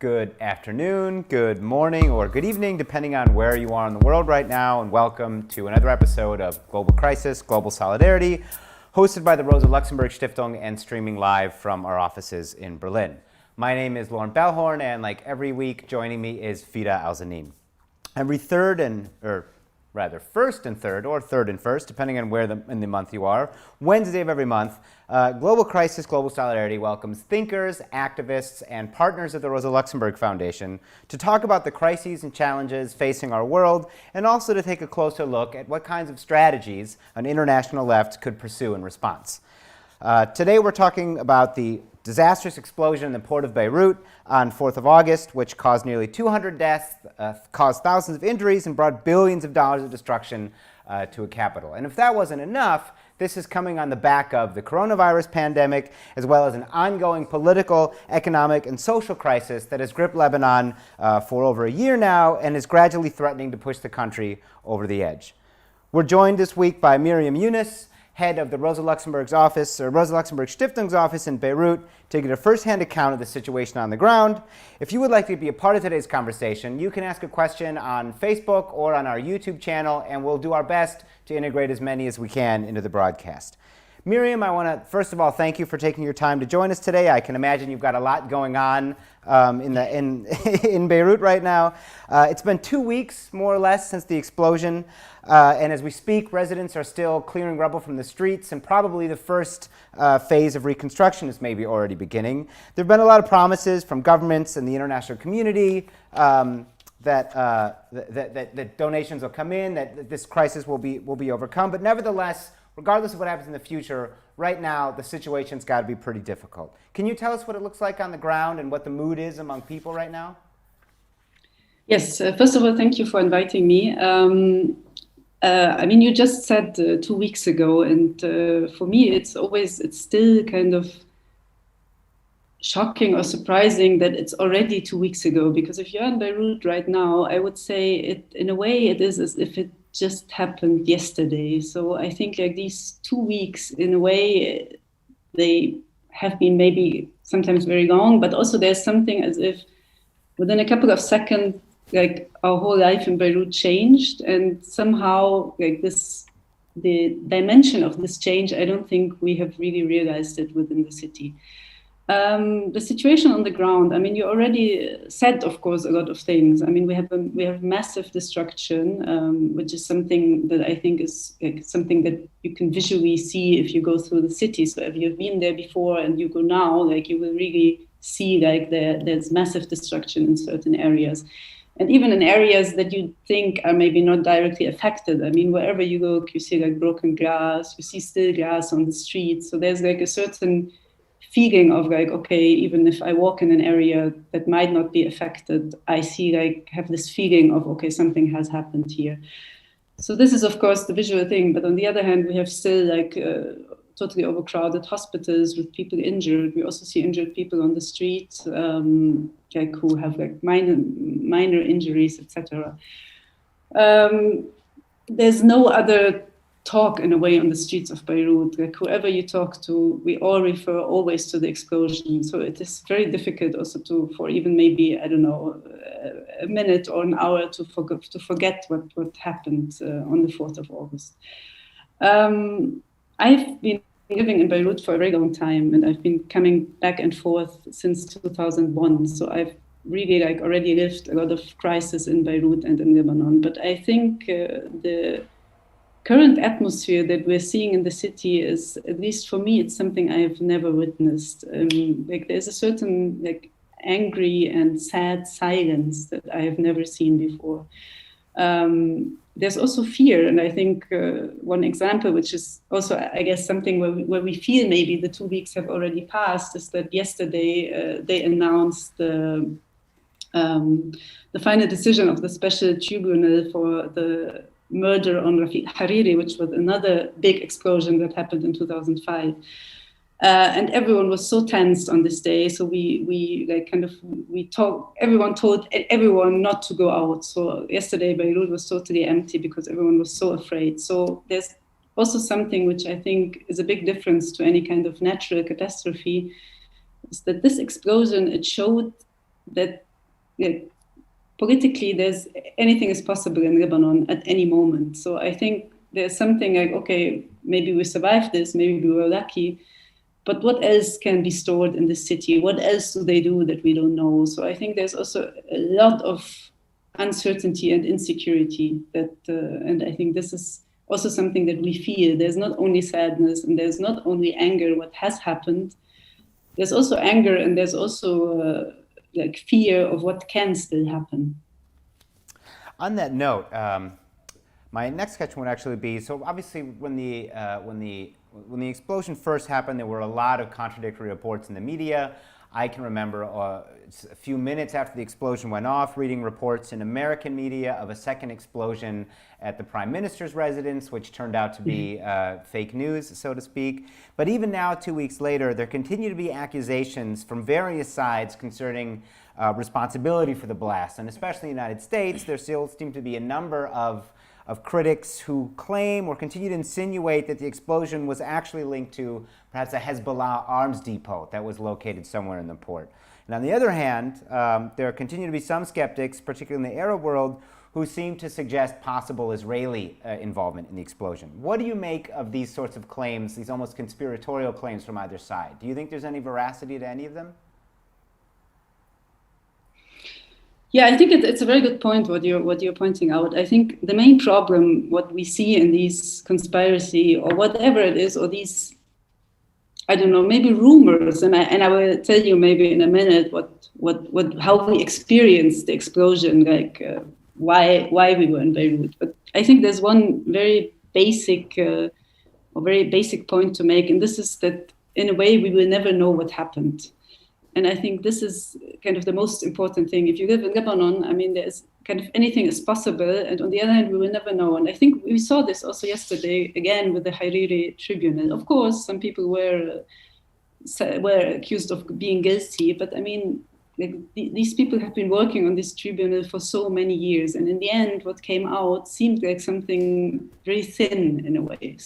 good afternoon, good morning, or good evening, depending on where you are in the world right now, and welcome to another episode of Global Crisis, Global Solidarity, hosted by the Rosa-Luxemburg-Stiftung and streaming live from our offices in Berlin. My name is Lauren Bellhorn, and like every week, joining me is Fida Al-Zanin. Every first and third, or third and first, depending on where in the month you are, Wednesday of every month, Global Crisis, Global Solidarity welcomes thinkers, activists, and partners of the Rosa-Luxemburg Foundation to talk about the crises and challenges facing our world, and also to take a closer look at what kinds of strategies an international left could pursue in response. Today we're talking about the disastrous explosion in the Port of Beirut on 4th of August, which caused nearly 200 deaths, caused thousands of injuries, and brought billions of dollars of destruction to a capital. And if that wasn't enough, this is coming on the back of the coronavirus pandemic, as well as an ongoing political, economic, and social crisis that has gripped Lebanon for over a year now and is gradually threatening to push the country over the edge. We're joined this week by Miriam Younes, head of the Rosa-Luxemburg-Stiftung's office in Beirut, to get a first-hand account of the situation on the ground. If you would like to be a part of today's conversation, you can ask a question on Facebook or on our YouTube channel, and we'll do our best to integrate as many as we can into the broadcast. Miriam, I want to first of all thank you for taking your time to join us today. I can imagine you've got a lot going on in Beirut right now. It's been 2 weeks, more or less, since the explosion. And as we speak, residents are still clearing rubble from the streets, and probably the first phase of reconstruction is maybe already beginning. There have been a lot of promises from governments and the international community that donations will come in, that this crisis will be overcome. But nevertheless, regardless of what happens in the future, right now the situation's got to be pretty difficult. Can you tell us what it looks like on the ground and what the mood is among people right now? Yes, first of all, thank you for inviting me. You just said 2 weeks ago, and for me it's still kind of shocking or surprising that it's already 2 weeks ago, because if you're in Beirut right now, I would say in a way it is as if it just happened yesterday. So I think like these 2 weeks, in a way, they have been maybe sometimes very long, but also there's something as if within a couple of seconds, like our whole life in Beirut changed, and somehow like the dimension of this change, I don't think we have really realized it within the city. The situation on the ground, you already said, of course, a lot of things. We have massive destruction, which is something that I think is like something that you can visually see if you go through the city. So if you've been there before and you go now, like you will really see like there's massive destruction in certain areas. And even in areas that you think are maybe not directly affected. Wherever you go, you see like broken glass, you see still glass on the streets. So there's like a certain feeling of like, okay, even if I walk in an area that might not be affected, I have this feeling of, okay, something has happened here. So this is, of course, the visual thing. But on the other hand, we have still like totally overcrowded hospitals with people injured. We also see injured people on the street, who have like minor injuries, etc. There's no other talk in a way on the streets of Beirut. Like whoever you talk to, we all refer always to the explosion. So it is very difficult also for even maybe, I don't know, a minute or an hour to forget what happened on the 4th of August. I've been living in Beirut for a very long time, and I've been coming back and forth since 2001. So I've really like already lived a lot of crisis in Beirut and in Lebanon. But I think the current atmosphere that we're seeing in the city is, at least for me, it's something I have never witnessed. There's a certain like angry and sad silence that I have never seen before. There's also fear, and I think one example, which is also, I guess, something where we feel maybe the 2 weeks have already passed, is that yesterday they announced the final decision of the special tribunal for the murder on Rafiq Hariri, which was another big explosion that happened in 2005. And everyone was so tense on this day. So everyone told everyone not to go out. So yesterday Beirut was totally empty because everyone was so afraid. So there's also something which I think is a big difference to any kind of natural catastrophe, is that this explosion, it showed that politically, anything is possible in Lebanon at any moment. So I think there's something like, okay, maybe we survived this, maybe we were lucky, but what else can be stored in the city? What else do they do that we don't know? So I think there's also a lot of uncertainty and insecurity and I think this is also something that we feel. There's not only sadness and there's not only anger, what has happened. There's also anger and there's also like fear of what can still happen. On that note, my next question would actually be, so obviously when the explosion first happened, there were a lot of contradictory reports in the media. I can remember a few minutes after the explosion went off, reading reports in American media of a second explosion at the Prime Minister's residence, which turned out to be fake news, so to speak. But even now, 2 weeks later, there continue to be accusations from various sides concerning responsibility for the blast. And especially in the United States, there still seem to be a number of critics who claim or continue to insinuate that the explosion was actually linked to perhaps a Hezbollah arms depot that was located somewhere in the port. And on the other hand, there continue to be some skeptics, particularly in the Arab world, who seem to suggest possible Israeli involvement in the explosion. What do you make of these sorts of claims, these almost conspiratorial claims from either side? Do you think there's any veracity to any of them? Yeah, I think it's a very good point what you're pointing out. I think the main problem, what we see in these conspiracy or whatever it is, or these, I don't know, maybe rumors, and I will tell you maybe in a minute how we experienced the explosion, like why we were in Beirut. But I think there's one very basic point to make, and this is that in a way we will never know what happened. And I think this is kind of the most important thing. If you live in Lebanon, I mean, there's kind of anything is possible. And on the other hand, we will never know. And I think we saw this also yesterday, again, with the Hariri tribunal. Of course, some people were accused of being guilty. But I mean, like, these people have been working on this tribunal for so many years. And in the end, what came out seemed like something very thin in a way.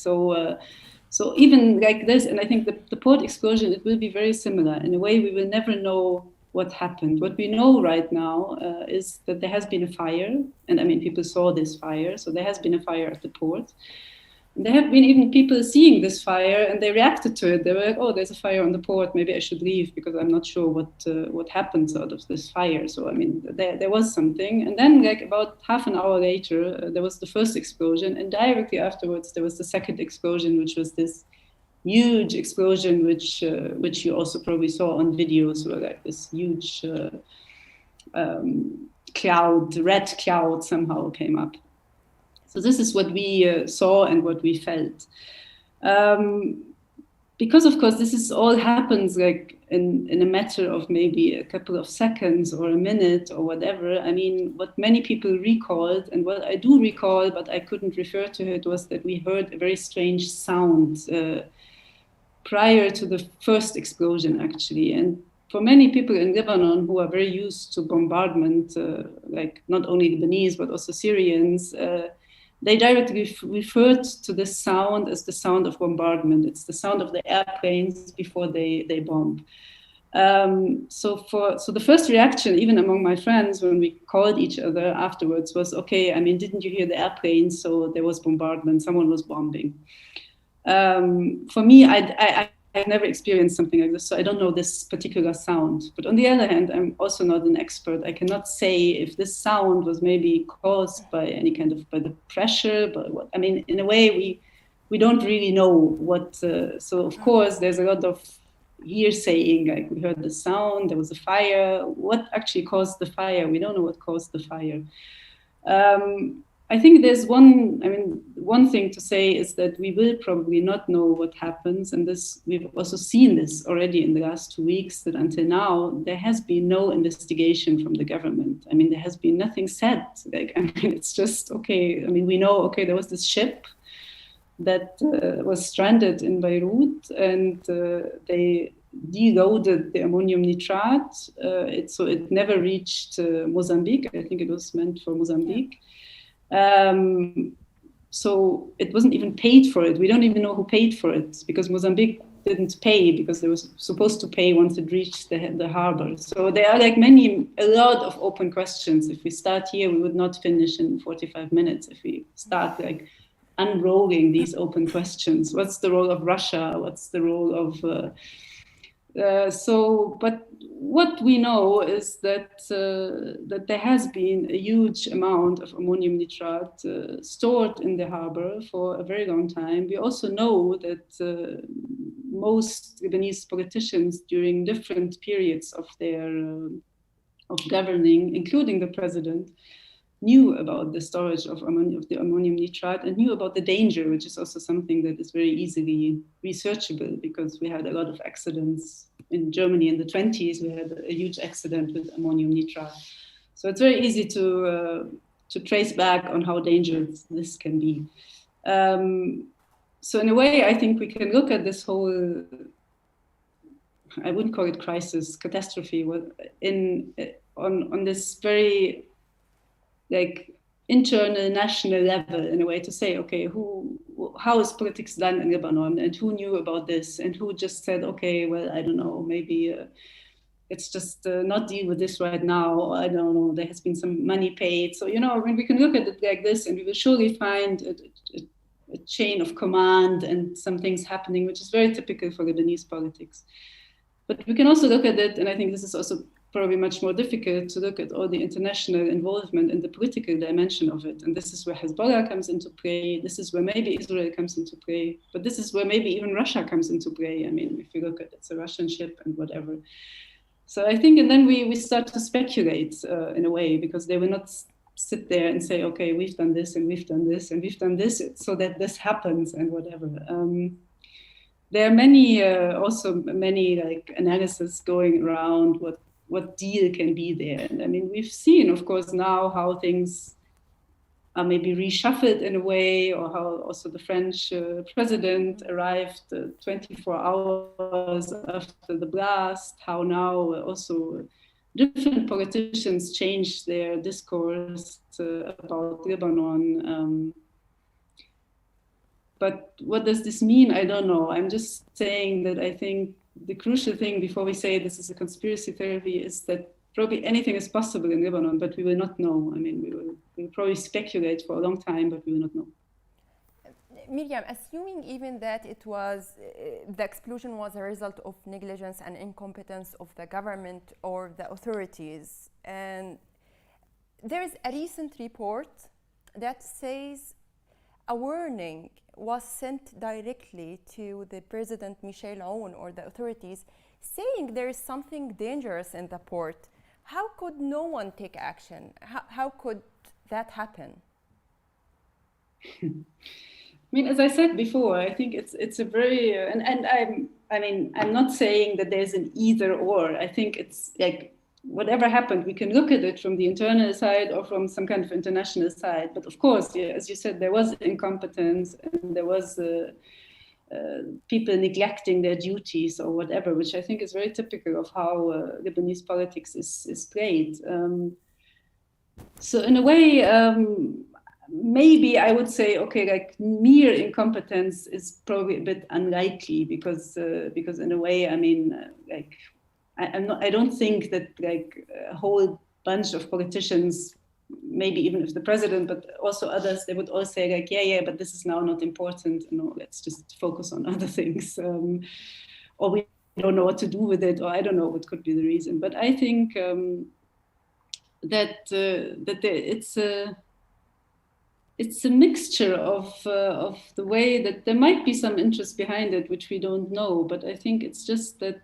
So even like this, and I think the port explosion, it will be very similar. In a way, we will never know what happened. What we know right now is that there has been a fire. And I mean, people saw this fire. So there has been a fire at the port. And there have been even people seeing this fire and they reacted to it. They were like, oh, there's a fire on the port. Maybe I should leave because I'm not sure what happens out of this fire. So, I mean, there was something. And then like about half an hour later, there was the first explosion. And directly afterwards, there was the second explosion, which was this huge explosion, which you also probably saw on videos, where like this huge red cloud somehow came up. So this is what we saw and what we felt. Because, of course, this is all happens like in a matter of maybe a couple of seconds or a minute or whatever. I mean, what many people recalled, and what I do recall, but I couldn't refer to it, was that we heard a very strange sound prior to the first explosion, actually. And for many people in Lebanon who are very used to bombardment, like not only Lebanese, but also Syrians, they directly referred to this sound as the sound of bombardment. It's the sound of the airplanes before they bomb. So the first reaction, even among my friends, when we called each other afterwards, was, okay, I mean, didn't you hear the airplanes? So there was bombardment, someone was bombing. For me, I've never experienced something like this, so I don't know this particular sound. But on the other hand, I'm also not an expert. I cannot say if this sound was maybe caused by any kind of, by the pressure, but what, I mean, in a way, we don't really know what, so of course, there's a lot of hearsaying, like we heard the sound, there was a fire. What actually caused the fire? We don't know what caused the fire. I think there's one thing to say is that we will probably not know what happens. And this, we've also seen this already in the last 2 weeks, that until now, there has been no investigation from the government. I mean, there has been nothing said. Like, I mean, it's just, okay, I mean, we know, okay, there was this ship that was stranded in Beirut, and they deloaded the ammonium nitrate. So it never reached Mozambique. I think it was meant for Mozambique. So it wasn't even paid for it. We don't even know who paid for it, because Mozambique didn't pay because they were supposed to pay once it reached the harbor. So there are like a lot of open questions. If we start here, we would not finish in 45 minutes if we start like unrolling these open questions. What's the role of Russia? What's the role of but what we know is that that there has been a huge amount of ammonium nitrate stored in the harbor for a very long time. We also know that most Lebanese politicians during different periods of their of governing, including the president, knew about the storage of the ammonium nitrate and knew about the danger, which is also something that is very easily researchable because we had a lot of accidents in Germany in the 20s. We had a huge accident with ammonium nitrate. So it's very easy to trace back on how dangerous this can be. So in a way, I think we can look at this whole, I wouldn't call it crisis, catastrophe, on this very like internal national level in a way to say, okay, how is politics done in Lebanon and who knew about this and who just said, okay, well, I don't know, maybe it's just not deal with this right now. Or, I don't know, there has been some money paid. So, you know, when we can look at it like this and we will surely find a chain of command and some things happening, which is very typical for Lebanese politics. But we can also look at it, and I think this is also probably much more difficult to look at all the international involvement in the political dimension of it. And this is where Hezbollah comes into play. This is where maybe Israel comes into play. But this is where maybe even Russia comes into play. I mean, if you look at it's a Russian ship and whatever. So I think, and then we start to speculate in a way, because they will not sit there and say, okay, we've done this and we've done this and we've done this so that this happens and whatever. There are also many like analysis going around what deal can be there. And I mean, we've seen, of course, now how things are maybe reshuffled in a way, or how also the French president arrived 24 hours after the blast, how now also different politicians change their discourse about Lebanon. But what does this mean? I don't know. I'm just saying that I think the crucial thing before we say this is a conspiracy theory is that probably anything is possible in Lebanon, but we will not know. I mean, we'll probably speculate for a long time, but we will not know. Miriam, assuming even that it was, the explosion was a result of negligence and incompetence of the government or the authorities, and there is a recent report that says a warning was sent directly to the President Michel Aoun or the authorities saying there is something dangerous in the port. How could no one take action? How could that happen? I mean, as I said before, I think it's a very, I'm not saying that there's an either or. I think it's like, whatever happened, we can look at it from the internal side or from some kind of international side. But of course, yeah, as you said, there was incompetence and there was people neglecting their duties or whatever, which I think is very typical of how Lebanese politics is played. So in a way, maybe I would say, okay, like mere incompetence is probably a bit unlikely because in a way, I mean, like, I don't think that like a whole bunch of politicians, maybe even if the president, but also others, they would all say like, yeah, but this is now not important. No, let's just focus on other things. Or we don't know what to do with it, or I don't know what could be the reason. But I think that it's a mixture of the way that there might be some interest behind it, which we don't know. But I think it's just that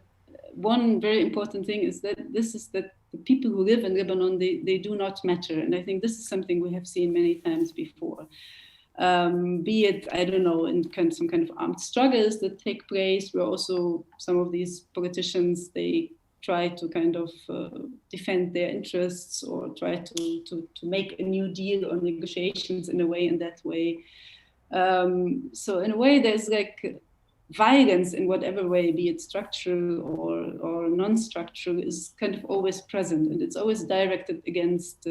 one very important thing is that the people who live in Lebanon, they do not matter. And I think this is something we have seen many times before. Be it, I don't know, in some kind of armed struggles that take place, where also some of these politicians, they try to kind of defend their interests or try to make a new deal or negotiations in that way. So in a way, there's like violence in whatever way, be it structural or non-structural, is kind of always present, and it's always directed against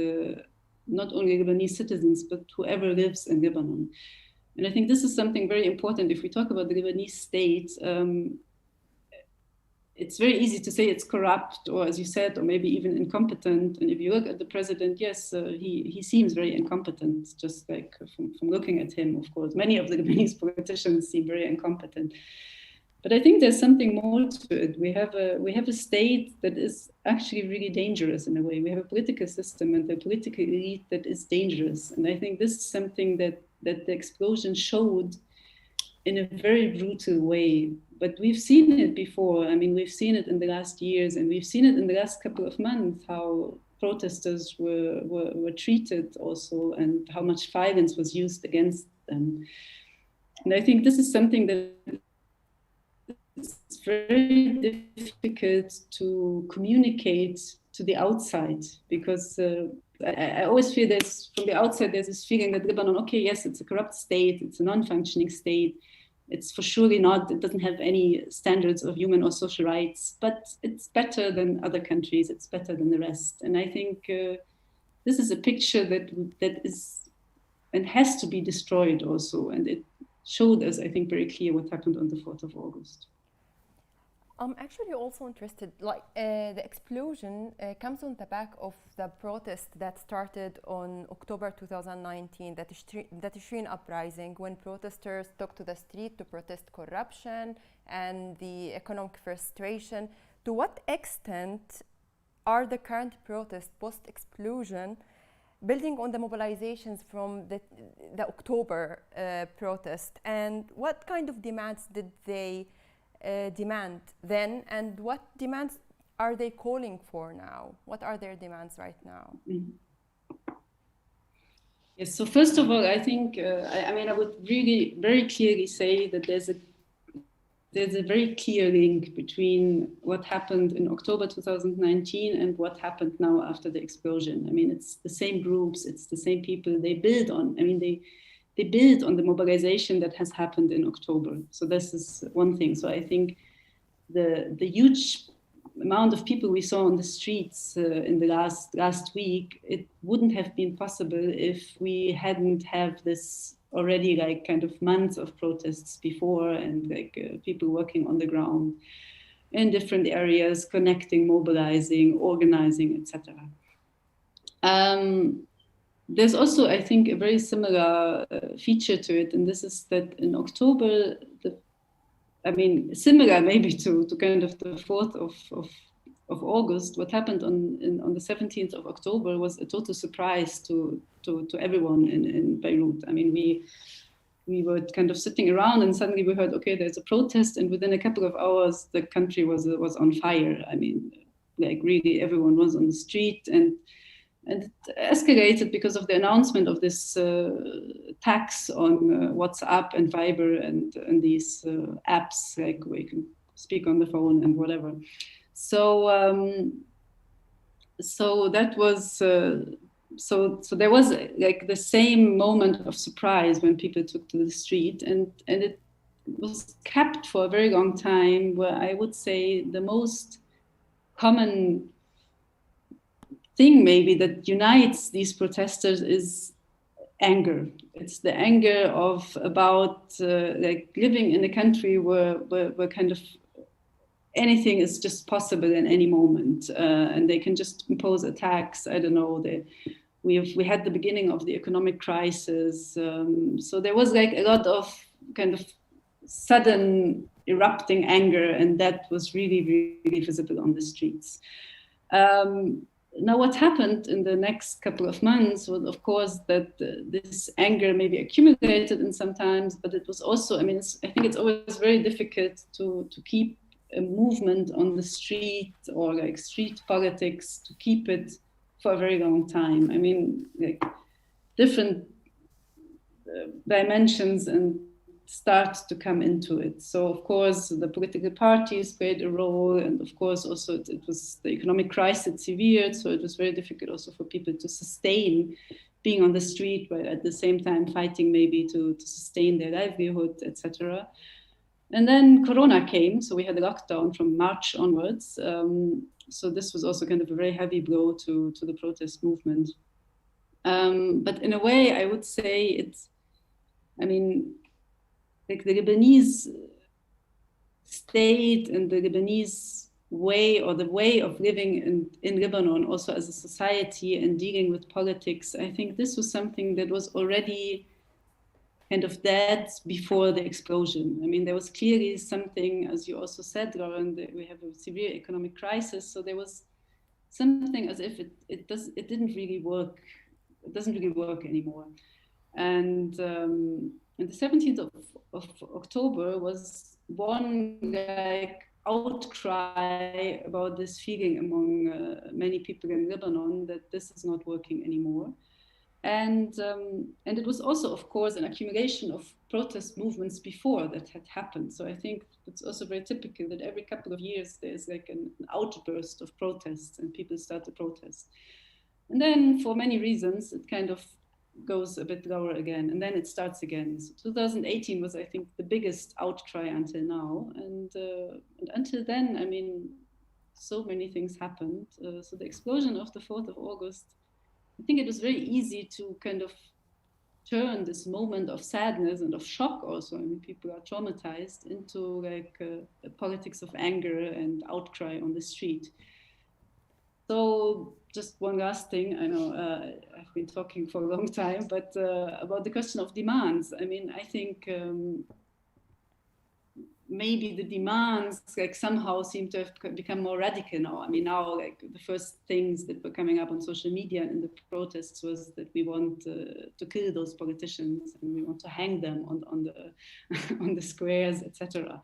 not only Lebanese citizens, but whoever lives in Lebanon. And I think this is something very important if we talk about the Lebanese state. it's very easy to say it's corrupt, or as you said, or maybe even incompetent. And if you look at the president, yes, he seems very incompetent, just like from looking at him, of course. Many of the Lebanese politicians seem very incompetent. But I think there's something more to it. We have a state that is actually really dangerous in a way. We have a political system and a political elite that is dangerous. And I think this is something that the explosion showed in a very brutal way. But we've seen it before. I mean, we've seen it in the last years, and we've seen it in the last couple of months, how protesters were treated also, and how much violence was used against them. And I think this is something that it's very difficult to communicate to the outside, because I always feel there's, from the outside, there's this feeling that Lebanon, okay, yes, it's a corrupt state, it's a non-functioning state, it's for surely not, it doesn't have any standards of human or social rights, but it's better than other countries, it's better than the rest. And I think this is a picture that is and has to be destroyed also. And it showed us, I think, very clear what happened on the 4th of August. I'm actually also interested, like the explosion comes on the back of the protest that started on October 2019, the Tishreen uprising, when protesters took to the street to protest corruption and the economic frustration. To what extent are the current protests post-explosion building on the mobilizations from the October protest? And what kind of demands did they demand then, and what demands are they calling for now? What are their demands right now? Mm-hmm. Yes, so first of all, I think, I would really very clearly say that there's a very clear link between what happened in October 2019 and what happened now after the explosion. I mean, it's the same groups, it's the same people. They build on, they build on the mobilization that has happened in October. So this is one thing. So I think the huge amount of people we saw on the streets in the last week, it wouldn't have been possible if we hadn't have this already like kind of months of protests before, and like people working on the ground in different areas, connecting, mobilizing, organizing, etc. There's also, I think, a very similar feature to it, and this is that in October, similar maybe to kind of the 4th of August, what happened on the 17th of October was a total surprise to everyone in Beirut. I mean, we were kind of sitting around, and suddenly we heard, okay, there's a protest, and within a couple of hours, the country was on fire. I mean, like really everyone was on the street, and it escalated because of the announcement of this tax on WhatsApp and Viber and these apps, like where you can speak on the phone and whatever. So that was so there was like the same moment of surprise when people took to the street, and it was kept for a very long time, where I would say the most common thing maybe that unites these protesters is anger. It's the anger about like living in a country where kind of anything is just possible in any moment, and they can just impose a tax. I don't know. We had the beginning of the economic crisis, so there was like a lot of kind of sudden erupting anger, and that was really, really visible on the streets. Now, what happened in the next couple of months was, of course, that this anger maybe accumulated in sometimes, but it was also, I think it's always very difficult to keep a movement on the street, or like street politics, to keep it for a very long time. I mean, like different dimensions and start to come into it. So of course the political parties played a role, and of course also it was the economic crisis severed, so it was very difficult also for people to sustain being on the street, but at the same time fighting maybe to sustain their livelihood, etc. And then Corona came, so we had a lockdown from March onwards. So this was also kind of a very heavy blow to the protest movement. But in a way, I would say like the Lebanese state and the Lebanese way, or the way of living in Lebanon, also as a society and dealing with politics, I think this was something that was already kind of dead before the explosion. I mean, there was clearly something, as you also said, Lauren, that we have a severe economic crisis. So there was something as if it didn't really work. It doesn't really work anymore. And the 17th of October was one like outcry about this feeling among many people in Lebanon that this is not working anymore. And it was also, of course, an accumulation of protest movements before that had happened. So I think it's also very typical that every couple of years there's like an outburst of protests and people start to protest. And then for many reasons, it kind of goes a bit lower again, and then it starts again. So 2018 was, I think, the biggest outcry until now. And until then, I mean, so many things happened. So the explosion of the 4th of August, I think it was very easy to kind of turn this moment of sadness and of shock also, I mean, people are traumatized, into like a politics of anger and outcry on the street. So just one last thing, I know I've been talking for a long time, but about the question of demands. I mean, I think maybe the demands like somehow seem to have become more radical now. I mean, now like the first things that were coming up on social media and in the protests was that we want to kill those politicians and we want to hang them on the on the squares, etc.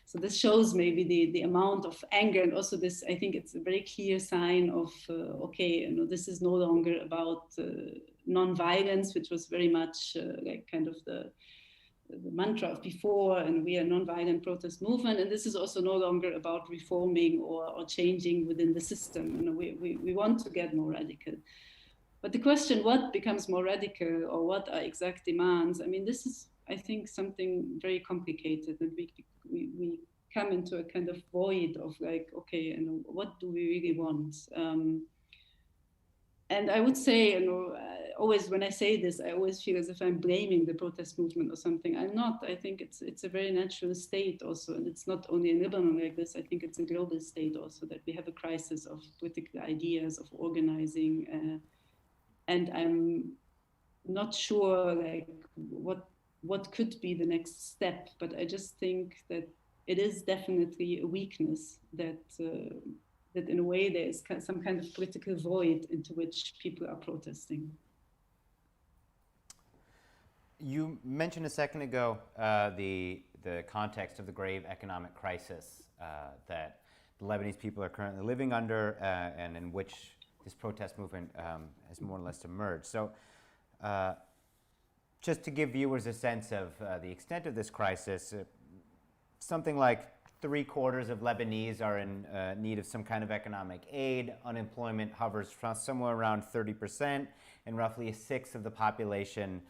So this shows maybe the amount of anger, and also this, I think it's a very clear sign of okay, you know, this is no longer about non-violence, which was very much like kind of the mantra of before, and we are a non-violent protest movement, and this is also no longer about reforming or changing within the system. You know, we want to get more radical. But the question, what becomes more radical, or what are exact demands? I mean, this is, I think, something very complicated, and we come into a kind of void of like, okay, you know, what do we really want? And I would say, you know, always when I say this, I always feel as if I'm blaming the protest movement or something. I'm not. I think it's a very natural state also, and it's not only in Lebanon like this. I think it's a global state also, that we have a crisis of political ideas, of organizing, and I'm not sure like what could be the next step. But I just think that it is definitely a weakness that. That in a way there is some kind of political void into which people are protesting. You mentioned a second ago the context of the grave economic crisis that the Lebanese people are currently living under, and in which this protest movement has more or less emerged. So just to give viewers a sense of the extent of this crisis, something like 3/4 of Lebanese are in need of some kind of economic aid. Unemployment hovers from somewhere around 30%, and roughly 1/6 of the population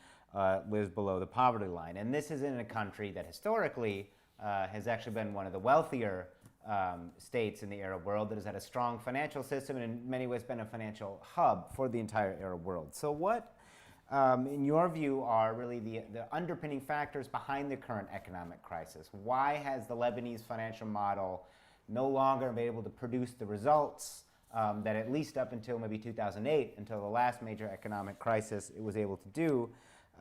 lives below the poverty line. And this is in a country that historically has actually been one of the wealthier states in the Arab world, that has had a strong financial system and in many ways been a financial hub for the entire Arab world. So what, in your view, are really the underpinning factors behind the current economic crisis? Why has the Lebanese financial model no longer been able to produce the results that at least up until maybe 2008, until the last major economic crisis, it was able to do?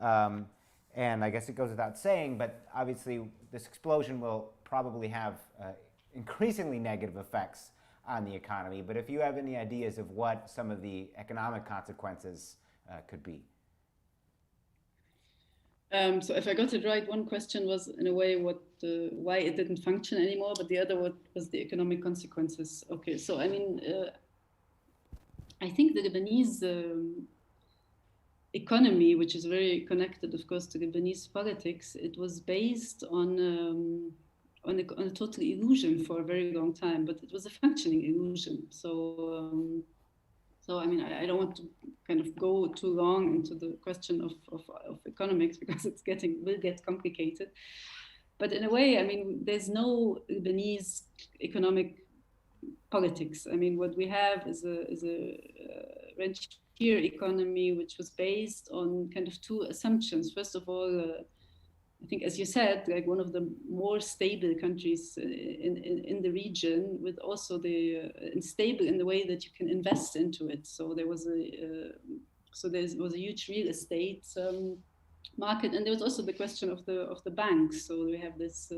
And I guess it goes without saying, but obviously this explosion will probably have increasingly negative effects on the economy. But if you have any ideas of what some of the economic consequences could be. So if I got it right, one question was in a way why it didn't function anymore, but the other was the economic consequences. Okay, so I mean, I think the Lebanese economy, which is very connected, of course, to Lebanese politics, it was based on a total illusion for a very long time, but it was a functioning illusion. So I mean, I don't want to kind of go too long into the question of economics, because will get complicated. But in a way, I mean, there's no Lebanese economic politics. I mean, what we have is a rentier economy, which was based on kind of two assumptions. First of all, I think, as you said, like one of the more stable countries in the region, with also the stable in the way that you can invest into it. So there was a huge real estate market, and there was also the question of the banks. So we have this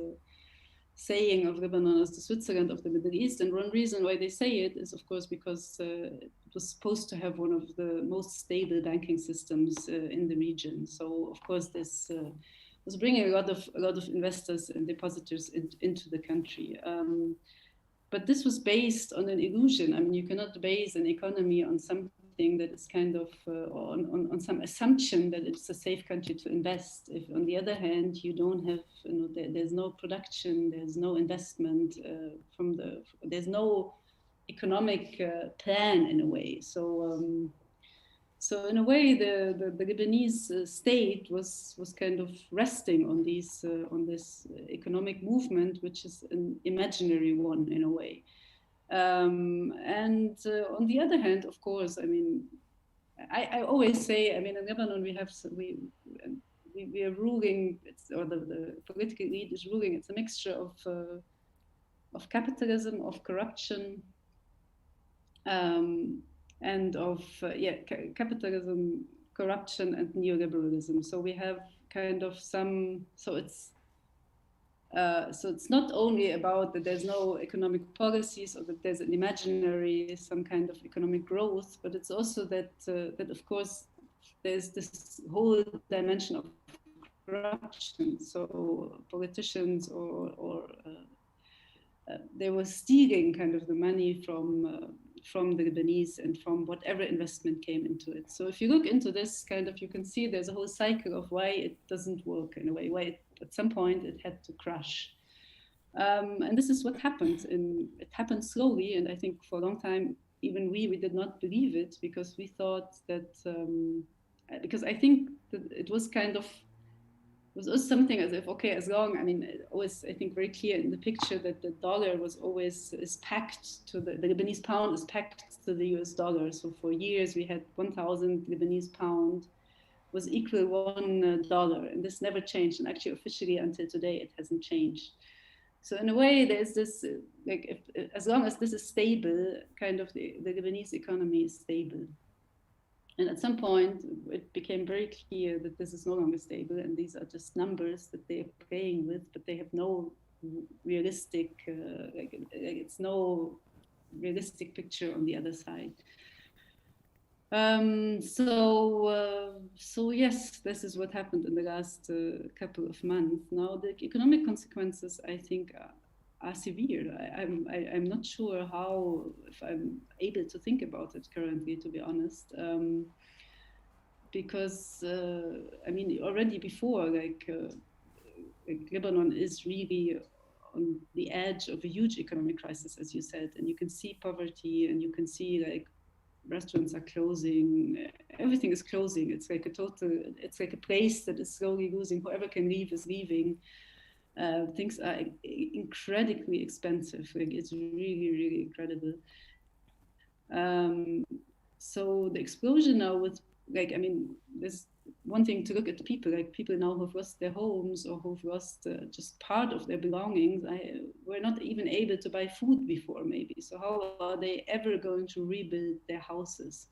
saying of Lebanon as the Switzerland of the Middle East, and one reason why they say it is, of course, because it was supposed to have one of the most stable banking systems in the region. So, of course, this was bringing a lot of investors and depositors into the country. But this was based on an illusion. I mean, you cannot base an economy on something that is kind of on some assumption that it's a safe country to invest. If, on the other hand, you don't have, there's no production, there's no investment there's no economic plan in a way. So in a way, the Lebanese state was kind of resting on this economic movement, which is an imaginary one in a way. And on the other hand, of course, I mean, I always say, I mean, in Lebanon we are ruling, or the political elite is ruling. It's a mixture of capitalism, of corruption. And of capitalism, corruption, and neoliberalism. So we have kind of so it's not only about that there's no economic policies or that there's an imaginary some kind of economic growth, but it's also that of course there's this whole dimension of corruption. So politicians they were stealing kind of the money from the Lebanese and from whatever investment came into it. So if you look into this kind of, you can see there's a whole cycle of why it doesn't work in a way, why at some point it had to crash. And this is what happened. It happened slowly, and I think for a long time, even we did not believe it, because we thought that, because I think that it was kind of, it was also something as if, okay, as long, I mean, it was, I think, very clear in the picture that the dollar was always, is packed to the Lebanese pound is packed to the US dollar. So for years we had 1,000 Lebanese pound was equal $1, and this never changed. And actually officially until today, it hasn't changed. So in a way, there's this, like, as long as this is stable, kind of the Lebanese economy is stable. And at some point, it became very clear that this is no longer stable, and these are just numbers that they are playing with, but they have no realistic, it's no realistic picture on the other side. So yes, this is what happened in the last couple of months. Now, the economic consequences, I think, are severe. I'm not sure if I'm able to think about it currently, to be honest, because I mean, already before, like Lebanon is really on the edge of a huge economic crisis, as you said, and you can see poverty, and you can see like restaurants are closing, everything is closing. It's like it's like a place that is slowly losing. Whoever can leave is leaving. Things are incredibly expensive. Like, it's really, really incredible. So the explosion now with, like, I mean, there's one thing to look at people, like people now who've lost their homes or who've lost just part of their belongings. Were not even able to buy food before, maybe. So how are they ever going to rebuild their houses?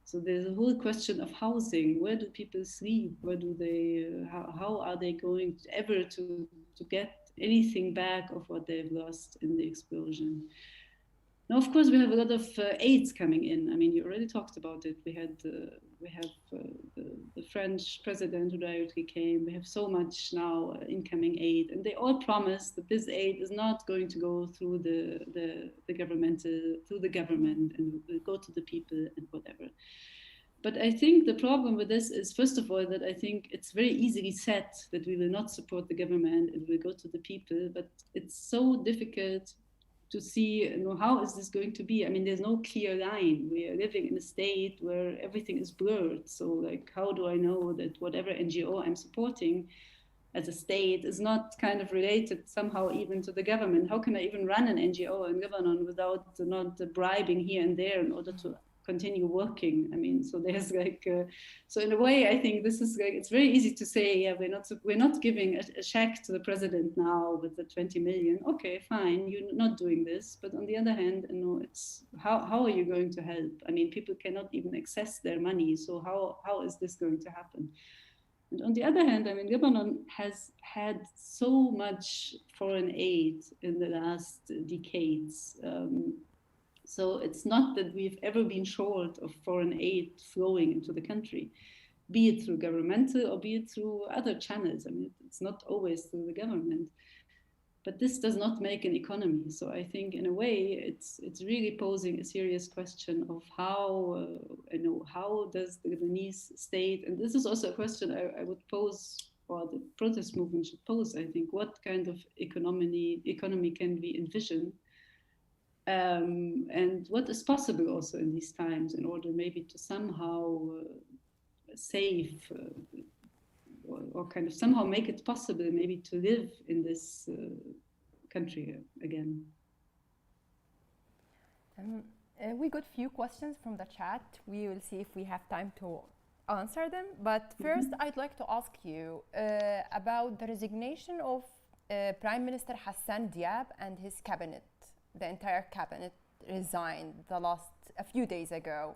So there's a whole question of housing. Where do people sleep? Where do they? How are they going ever to get anything back of what they've lost in the explosion? Now, of course, we have a lot of aids coming in. I mean, you already talked about it. We have the French president who directly came. We have so much now incoming aid, and they all promise that this aid is not going to go through the government and will go to the people and whatever. But I think the problem with this is, first of all, that I think it's very easily said that we will not support the government and will go to the people, but it's so difficult to see, how is this going to be? I mean, there's no clear line. We are living in a state where everything is blurred. So, like, how do I know that whatever NGO I'm supporting as a state is not kind of related somehow even to the government? How can I even run an NGO in Lebanon without not bribing here and there in order to continue working. I mean, so there's like, so in a way, I think this is like, it's very easy to say, yeah, we're not giving a check to the president now with the 20 million. Okay, fine, you're not doing this. But on the other hand, it's how are you going to help? I mean, people cannot even access their money. So how is this going to happen? And on the other hand, I mean, Lebanon has had so much foreign aid in the last decades. So it's not that we've ever been short of foreign aid flowing into the country, be it through governmental or be it through other channels. I mean, it's not always through the government. But this does not make an economy. So I think, in a way, it's really posing a serious question of how how does the Lebanese state, and this is also a question I would pose, or the protest movement should pose. I think, what kind of economy can we envision, and what is possible also in these times in order maybe to somehow save. Or kind of somehow make it possible maybe to live in this country again. We got few questions from the chat. We will see if we have time to answer them. But first, I'd like to ask you about the resignation of Prime Minister Hassan Diab and his cabinet. The entire cabinet resigned a few days ago.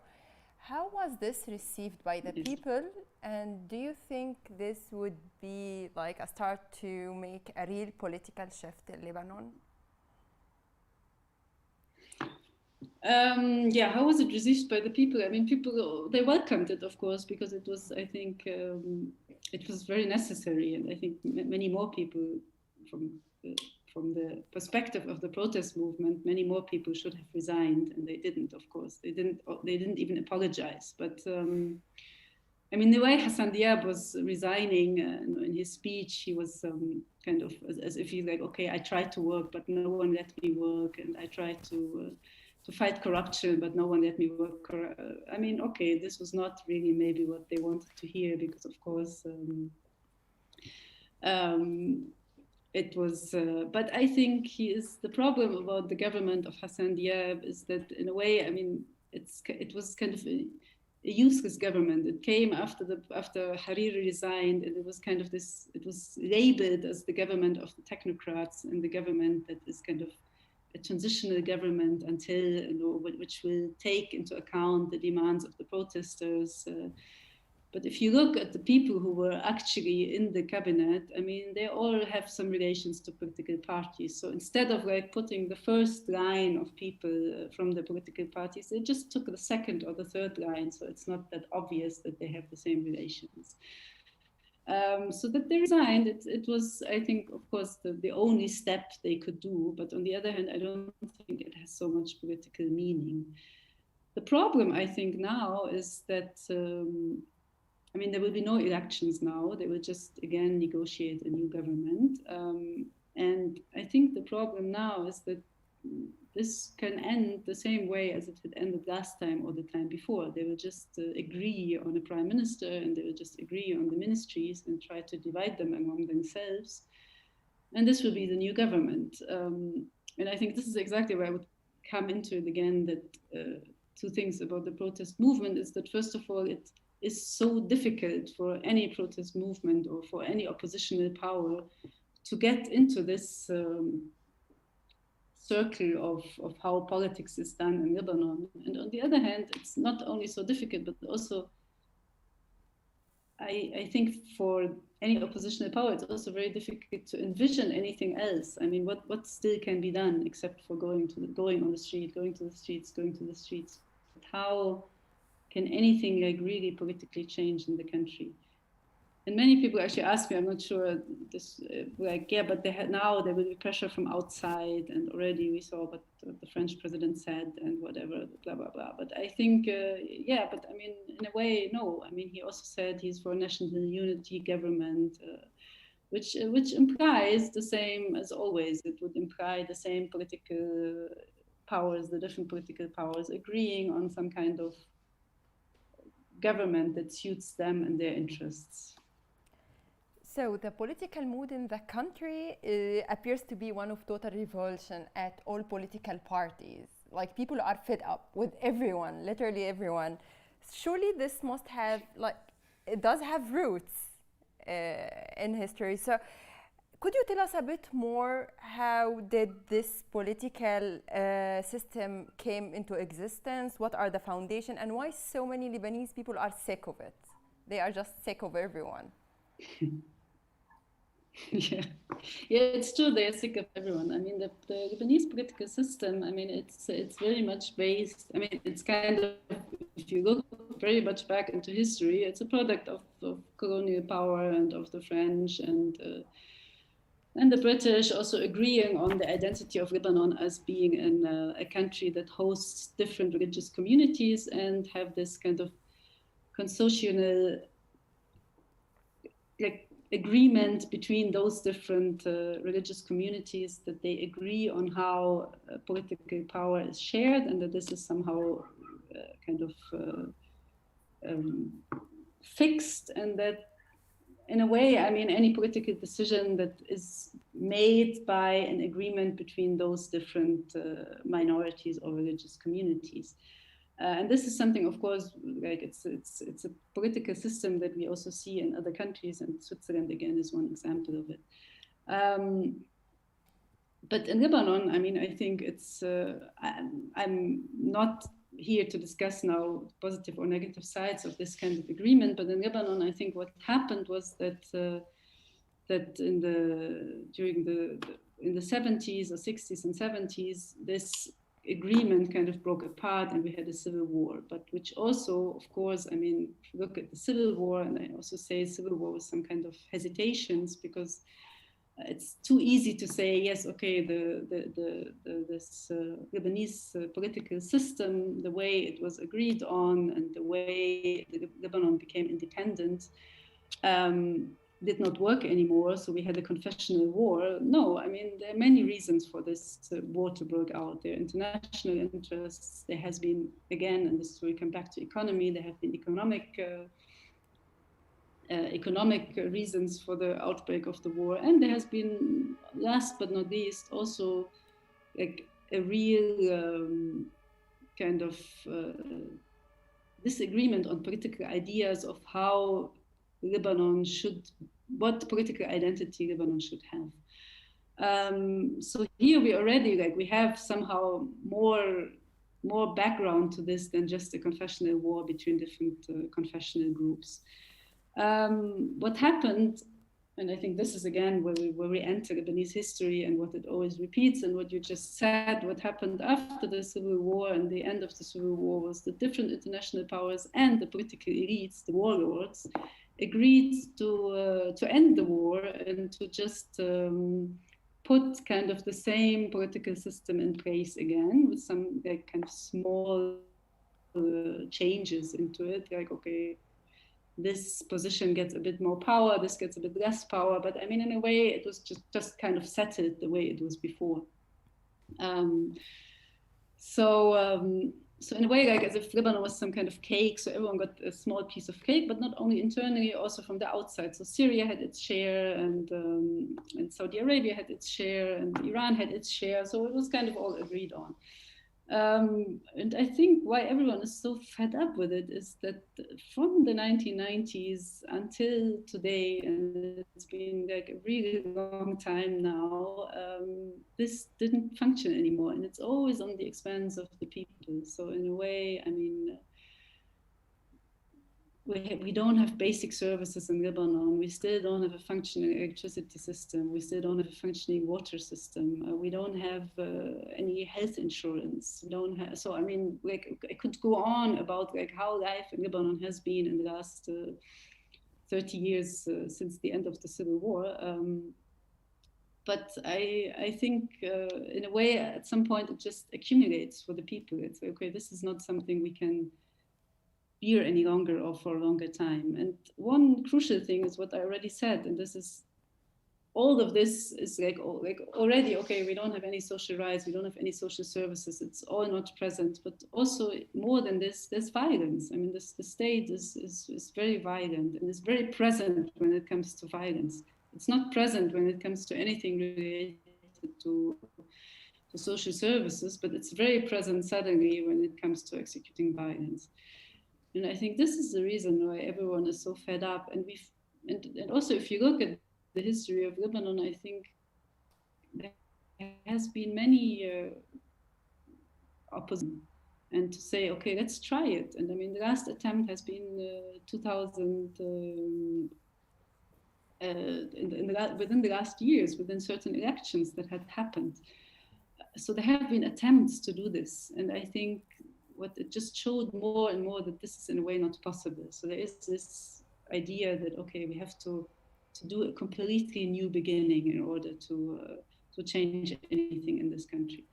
How was this received by the people, and do you think this would be like a start to make a real political shift in Lebanon? How was it received by the people? I mean, people, they welcomed it, of course, because it was, I think, it was very necessary, and I think many more people from the perspective of the protest movement, many more people should have resigned, and they didn't, of course. They didn't even apologize. But I mean, the way Hassan Diab was resigning in his speech, he was kind of as if he's like, okay, I tried to work, but no one let me work, and I tried to fight corruption, but no one let me work. I mean, okay, this was not really maybe what they wanted to hear, because of course, it was, but I think the problem about the government of Hassan Diab is that, in a way, I mean, it was kind of a useless government. It came after Hariri resigned, and it was kind of this. It was labeled as the government of the technocrats, and the government that is kind of a transitional government until, which will take into account the demands of the protesters. But if you look at the people who were actually in the cabinet, I mean, they all have some relations to political parties. So instead of like putting the first line of people from the political parties, they just took the second or the third line. So it's not that obvious that they have the same relations. So that they resigned, it was, I think, of course, the only step they could do. But on the other hand, I don't think it has so much political meaning. The problem, I think, now is that I mean, there will be no elections now. They will just, again, negotiate a new government. And I think the problem now is that this can end the same way as it had ended last time or the time before. They will just agree on a prime minister, and they will just agree on the ministries and try to divide them among themselves. And this will be the new government. And I think this is exactly where I would come into it again, that two things about the protest movement is that, first of all, it is so difficult for any protest movement or for any oppositional power to get into this circle of how politics is done in Lebanon. And on the other hand, it's not only so difficult, but also I think for any oppositional power, it's also very difficult to envision anything else. I mean, what still can be done except for going on the street, going to the streets? How can anything like really politically change in the country? And many people actually ask me, I'm not sure this, like, yeah, but now there will be pressure from outside, and already we saw what the French president said and whatever, blah, blah, blah. But I think, yeah, but I mean, in a way, no. I mean, he also said he's for a national unity government, which implies the same as always. It would imply the same political powers, the different political powers agreeing on some kind of government that suits them and their interests. So the political mood in the country appears to be one of total revulsion at all political parties. like people are fed up with everyone, literally everyone. Surely this must have, like, it does have roots in history. So could you tell us a bit more, how did this political system came into existence? What are the foundation, and why so many Lebanese people are sick of it? They are just sick of everyone. Yeah, it's true. They're sick of everyone. I mean, the Lebanese political system. I mean, it's very much based. I mean, it's kind of, if you look very much back into history, it's a product of colonial power and of the French and the British also agreeing on the identity of Lebanon as being a country that hosts different religious communities and have this kind of consocial, like, agreement between those different religious communities, that they agree on how political power is shared, and that this is somehow kind of fixed, and that in a way, I mean, any political decision that is made by an agreement between those different minorities or religious communities. And this is something, of course, like it's a political system that we also see in other countries, and Switzerland again is one example of it. But in Lebanon, I mean, I think it's I'm not here to discuss now positive or negative sides of this kind of agreement, but in Lebanon, I think what happened was that that in the 70s or 60s and 70s, this agreement kind of broke apart and we had a civil war, but which also, of course, I mean, if you look at the civil war, and I also say civil war with some kind of hesitations, because it's too easy to say, yes, okay, this Lebanese political system, the way it was agreed on and the way Lebanon became independent, did not work anymore, so we had a confessional war. No, I mean, there are many reasons for this war to break out. There are international interests. There has been, again, and this will come back to economy, there have been economic reasons for the outbreak of the war. And there has been, last but not least, also like a real kind of disagreement on political ideas of how Lebanon should, what political identity Lebanon should have. So here we already, like, we have somehow more background to this than just a confessional war between different confessional groups. What happened, and I think this is again where we enter Lebanese history and what it always repeats, and what you just said, what happened after the civil war and the end of the civil war was the different international powers and the political elites, the warlords, agreed to end the war and to just put kind of the same political system in place again with some like kind of small changes into it, like, okay, this position gets a bit more power, this gets a bit less power, but I mean, in a way, it was just kind of settled the way it was before. So in a way, like as if Lebanon was some kind of cake, so everyone got a small piece of cake, but not only internally, also from the outside. So Syria had its share, and Saudi Arabia had its share, and Iran had its share. So it was kind of all agreed on. And I think why everyone is so fed up with it is that from the 1990s until today, and it's been like a really long time now, this didn't function anymore, and it's always on the expense of the people. So in a way, I mean, we don't have basic services in Lebanon. We still don't have a functioning electricity system. We still don't have a functioning water system. We don't have any health insurance. We don't have, so I mean, like, I could go on about like how life in Lebanon has been in the last 30 years since the end of the civil war. But I think in a way, at some point, it just accumulates for the people. It's okay, this is not something we can bear any longer or for a longer time. And one crucial thing is what I already said, and this is, all of this is like already, okay, we don't have any social rights, we don't have any social services, it's all not present. But also more than this, there's violence. I mean, the state is very violent and is very present when it comes to violence. It's not present when it comes to anything related to the social services, but it's very present suddenly when it comes to executing violence. And I think this is the reason why everyone is so fed up. And also, if you look at the history of Lebanon, I think there has been many opposition, and to say, okay, let's try it. And I mean, the last attempt has been 2000. Within the last years, within certain elections that had happened. So there have been attempts to do this. And I think what it just showed more and more that this is in a way not possible. So there is this idea that, okay, we have to do a completely new beginning in order to change anything in this country.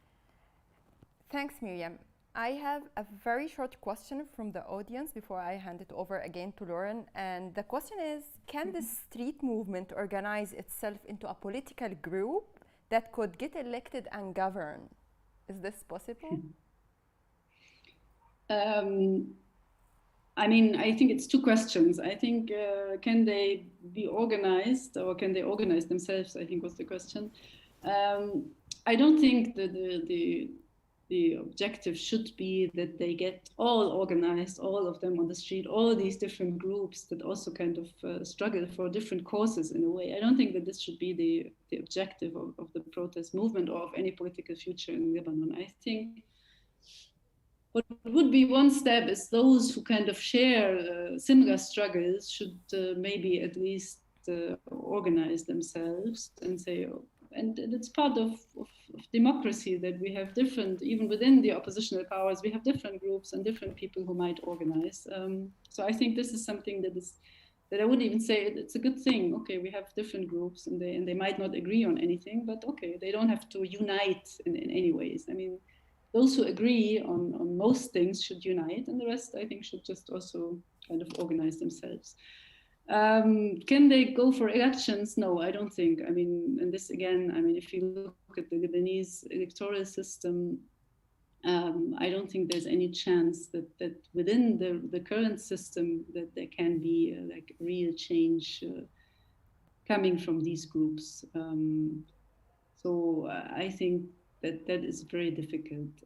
Thanks, Miriam. I have a very short question from the audience before I hand it over again to Lauren. And the question is, can the street movement organize itself into a political group that could get elected and govern? Is this possible? I mean, I think it's two questions. I think, can they be organized, or can they organize themselves, I think was the question. I don't think that the objective should be that they get all organized, all of them on the street, all these different groups that also kind of struggle for different causes in a way. I don't think that this should be the objective of the protest movement or of any political future in Lebanon. I think what would be one step is those who kind of share similar struggles should maybe at least organize themselves and say, oh, and it's part of democracy that we have different, even within the oppositional powers, we have different groups and different people who might organize. So I think this is something that I wouldn't even say it's a good thing. Okay, we have different groups and they might not agree on anything, but okay, they don't have to unite in any ways. I mean, those who agree on most things should unite, and the rest, I think, should just also kind of organize themselves. Can they go for elections? No, I don't think. I mean, and this again, I mean, if you look at the Lebanese electoral system, I don't think there's any chance that within the current system that there can be like real change coming from these groups. So I think that is very difficult.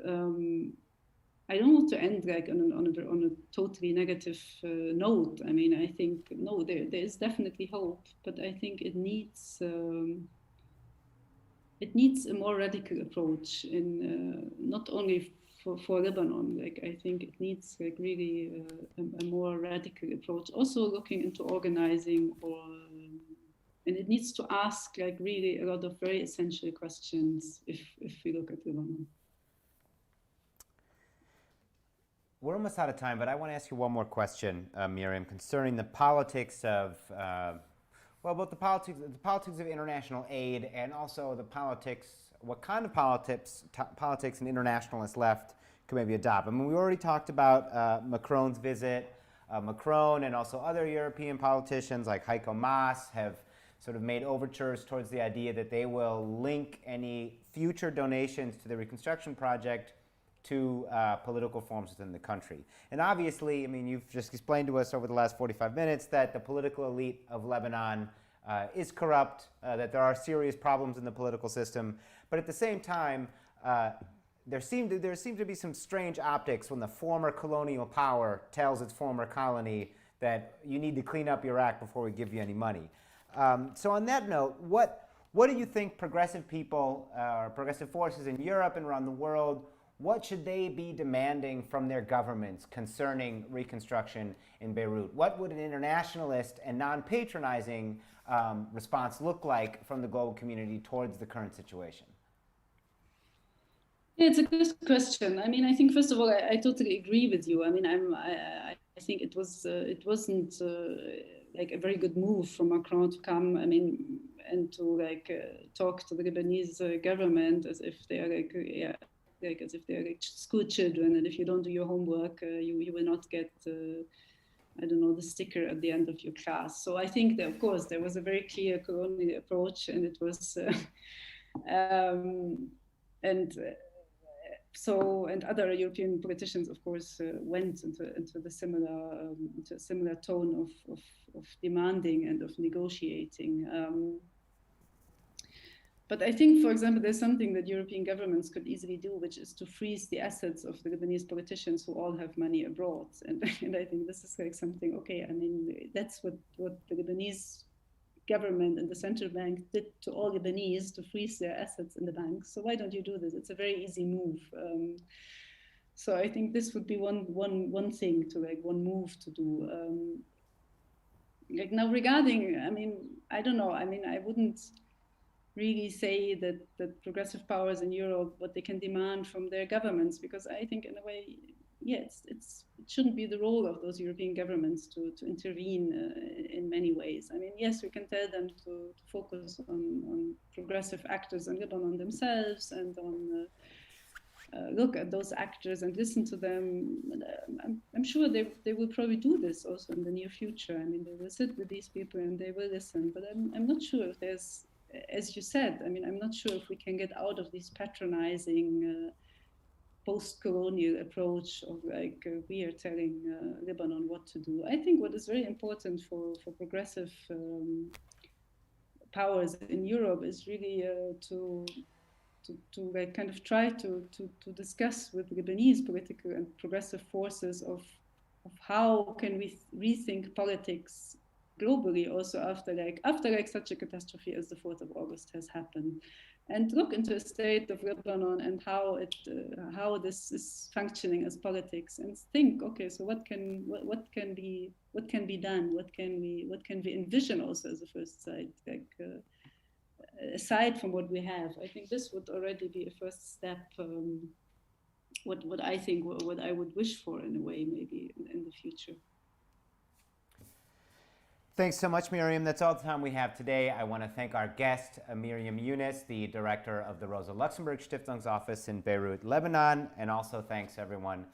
I don't want to end like on a totally negative note. I mean, I think no, there is definitely hope, but I think it needs a more radical approach in not only for Lebanon. Like I think it needs like really a more radical approach. Also looking into organizing and it needs to ask like really a lot of very essential questions if we look at Lebanon. We're almost out of time, but I want to ask you one more question, Miriam, concerning the politics of, both the politics of international aid and also the politics, what kind of politics an internationalist left could maybe adopt. I mean, we already talked about Macron's visit. Macron and also other European politicians like Heiko Maas have sort of made overtures towards the idea that they will link any future donations to the reconstruction project to political forms within the country. And obviously, I mean, you've just explained to us over the last 45 minutes that the political elite of Lebanon is corrupt, that there are serious problems in the political system. But at the same time, there seem to be some strange optics when the former colonial power tells its former colony that you need to clean up your act before we give you any money. So on that note, what do you think progressive people or progressive forces in Europe and around the world, what should they be demanding from their governments concerning reconstruction in Beirut? What would an internationalist and non-patronizing response look like from the global community towards the current situation? Yeah, it's a good question. I mean, I think first of all, I totally agree with you. I mean, I think it wasn't like a very good move for Macron to come. I mean, and to like talk to the Lebanese government as if they are like as if they're like school children, and if you don't do your homework, you will not get, I don't know, the sticker at the end of your class. So I think that, of course, there was a very clear colonial approach, and it was, and other European politicians, of course, went into the similar tone of demanding and of negotiating. But I think, for example, there's something that European governments could easily do, which is to freeze the assets of the Lebanese politicians who all have money abroad. And I think this is like something, okay, I mean, that's what the Lebanese government and the central bank did to all Lebanese to freeze their assets in the banks. So why don't you do this? It's a very easy move. So I think this would be one thing to like one move to do. Like now regarding, I mean, I don't know. I mean, I wouldn't really say that progressive powers in Europe, what they can demand from their governments, because I think in a way, yes, it shouldn't be the role of those European governments to intervene in many ways. I mean, yes, we can tell them to focus on progressive actors in Lebanon themselves and on look at those actors and listen to them. I'm sure they will probably do this also in the near future. I mean, they will sit with these people and they will listen, but I'm not sure if there's, as you said, I mean, I'm not sure if we can get out of this patronizing post-colonial approach of like we are telling Lebanon what to do. I think what is very important for progressive powers in Europe is really to like kind of try to discuss with Lebanese political and progressive forces of how can we rethink politics globally also after like such a catastrophe as the 4th of August has happened, and look into the state of Lebanon and how this is functioning as politics, and think, okay, so what can be done, what can we envision also as a first side, like aside from what we have. I think this would already be a first step. What I think, what I would wish for in a way, maybe in the future. Thanks so much, Miriam. That's all the time we have today. I want to thank our guest, Miriam Younes, the director of the Rosa-Luxemburg-Stiftung's office in Beirut, Lebanon, and also thanks everyone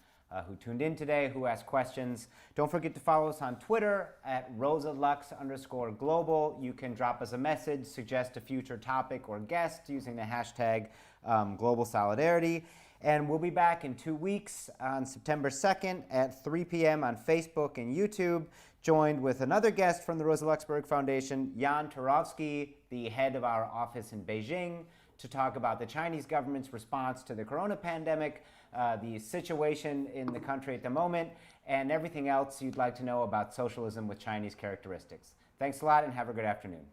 who tuned in today, who asked questions. Don't forget to follow us on Twitter at Rosa-Lux_global. You can drop us a message, suggest a future topic or guest using the hashtag Global Solidarity. And we'll be back in 2 weeks on September 2nd at 3 p.m. on Facebook and YouTube, joined with another guest from the Rosa Luxemburg Foundation, Jan Turovsky, the head of our office in Beijing, to talk about the Chinese government's response to the corona pandemic, the situation in the country at the moment, and everything else you'd like to know about socialism with Chinese characteristics. Thanks a lot and have a good afternoon.